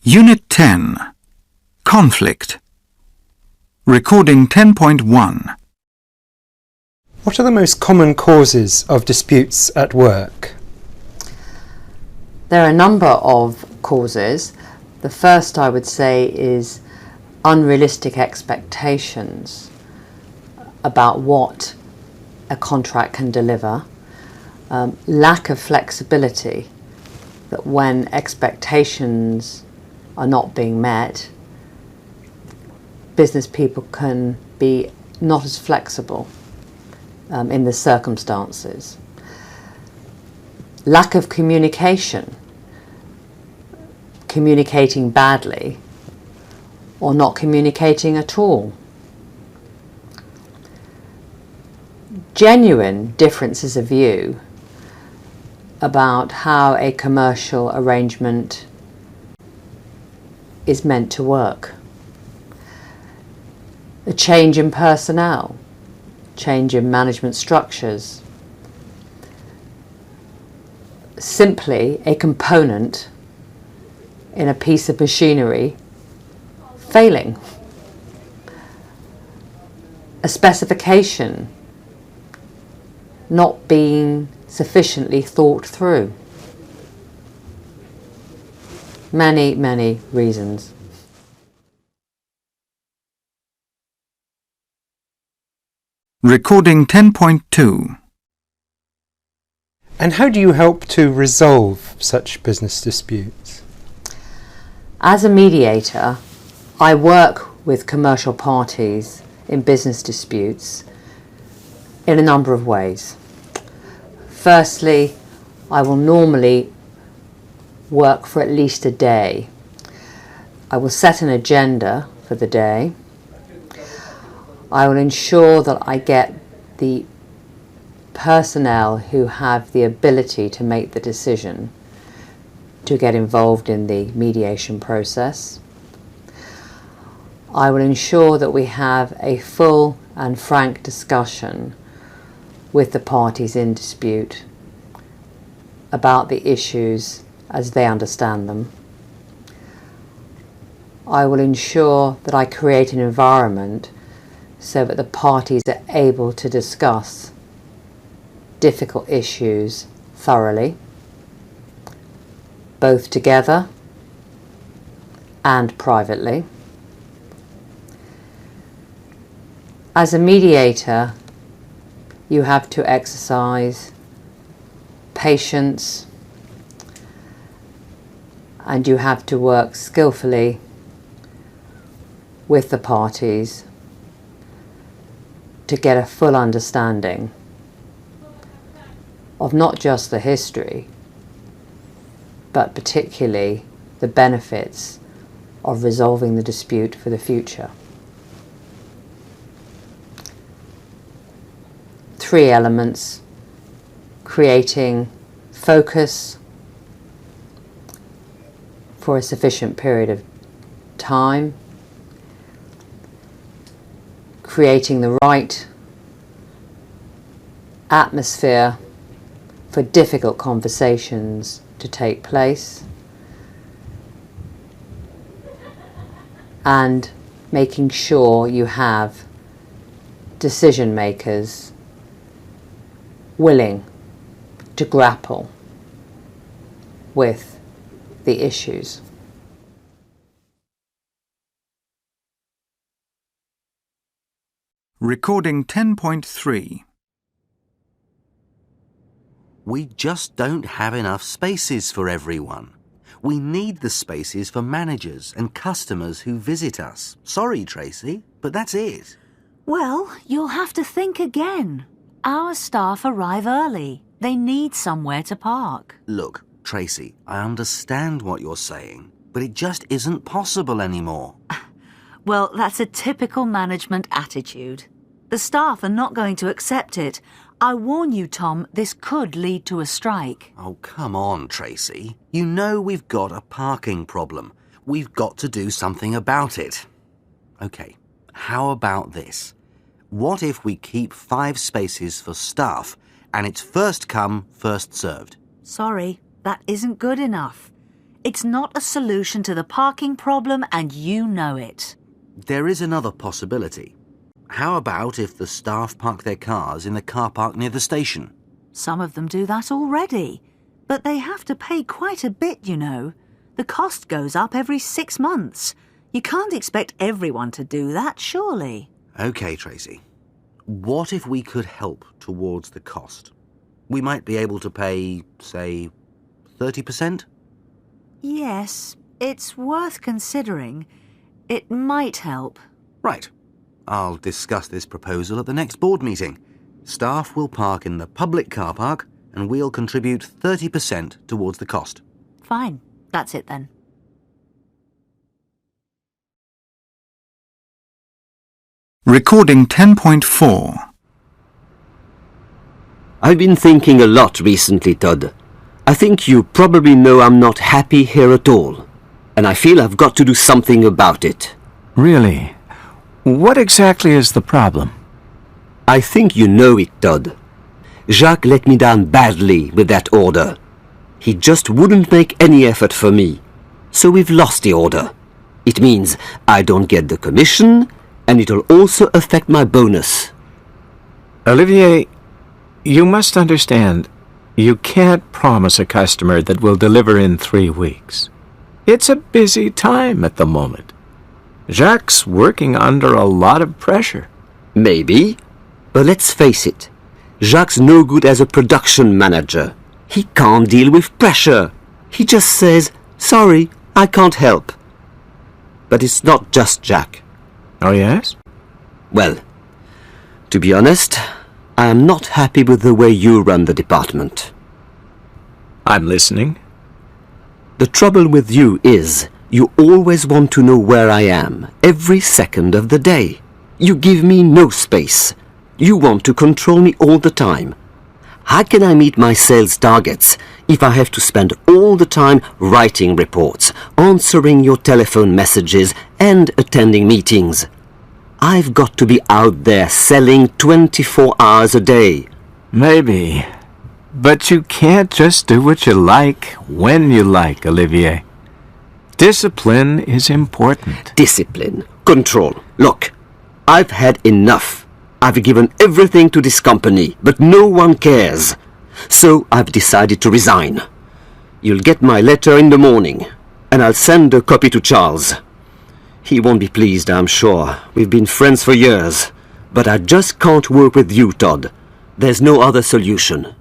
Unit 10. Conflict. Recording 10.1. What are the most common causes of disputes at work? There are a number of causes. The first, I would say, is unrealistic expectations about what a contract can deliver, lack of flexibility, that when expectations are not being met, business people can be not as flexible in the circumstances. Lack of communication, communicating badly or not communicating at all. Genuine differences of view about how a commercial arrangement is meant to work. A change in personnel, change in management structures. Simply a component in a piece of machinery failing. A specification not being sufficiently thought through. Many, many reasons. Recording 10.2. And how do you help to resolve such business disputes? As a mediator, I work with commercial parties in business disputes in a number of ways. Firstly, I will normally work for at least a day. I will set an agenda for the day. I will ensure that I get the personnel who have the ability to make the decision to get involved in the mediation process. I will ensure that we have a full and frank discussion with the parties in dispute about the issues as they understand them. I will ensure that I create an environment so that the parties are able to discuss difficult issues thoroughly, both together and privately. As a mediator, you have to exercise patience and you have to work skillfully with the parties to get a full understanding of not just the history, but particularly the benefits of resolving the dispute for the future. 3 elements: creating focus for a sufficient period of time, creating the right atmosphere for difficult conversations to take place, and making sure you have decision makers willing to grapple with the issues. Recording 10.3. We just don't have enough spaces for everyone. We need the spaces for managers and customers who visit us. Sorry, Tracy, but that's it. Well, you'll have to think again. Our staff arrive early. They need somewhere to park. Look, Tracy, I understand what you're saying, but it just isn't possible anymore. Well, that's a typical management attitude. The staff are not going to accept it. I warn you, Tom, this could lead to a strike. Oh, come on, Tracy. You know we've got a parking problem. We've got to do something about it. OK, how about this? What if we keep 5 spaces for staff and it's first come, first served? Sorry, that isn't good enough. It's not a solution to the parking problem, and you know it. There is another possibility. How about if the staff park their cars in the car park near the station? Some of them do that already, but they have to pay quite a bit, you know. The cost goes up every 6 months. You can't expect everyone to do that, surely. OK, Tracy. What if we could help towards the cost? We might be able to pay, say, 30%? Yes, it's worth considering. It might help. Right. I'll discuss this proposal at the next board meeting. Staff will park in the public car park and we'll contribute 30% towards the cost. Fine. That's it then. Recording 10.4. I've been thinking a lot recently, Todd. I think you probably know I'm not happy here at all, and I feel I've got to do something about it. Really? What exactly is the problem? I think you know it, Todd. Jacques let me down badly with that order. He just wouldn't make any effort for me, so we've lost the order. It means I don't get the commission, and it'll also affect my bonus. Olivier, you must understand, you can't promise a customer that will deliver in 3 weeks. It's a busy time at the moment. Jacques working under a lot of pressure. Maybe, but let's face it, Jacques no good as a production manager. He can't deal with pressure. He just says, sorry, I can't help. But it's not just Jacques. Oh, yes? Well, to be honest, I am not happy with the way you run the department. I'm listening. The trouble with you is you always want to know where I am every second of the day. You give me no space. You want to control me all the time. How can I meet my sales targets if I have to spend all the time writing reports, answering your telephone messages, and attending meetings? I've got to be out there selling 24 hours a day. Maybe. But you can't just do what you like, when you like, Olivier. Discipline is important. Discipline. Control. Look, I've had enough. I've given everything to this company, but no one cares. So I've decided to resign. You'll get my letter in the morning, and I'll send a copy to Charles. He won't be pleased, I'm sure. We've been friends for years. But I just can't work with you, Todd. There's no other solution.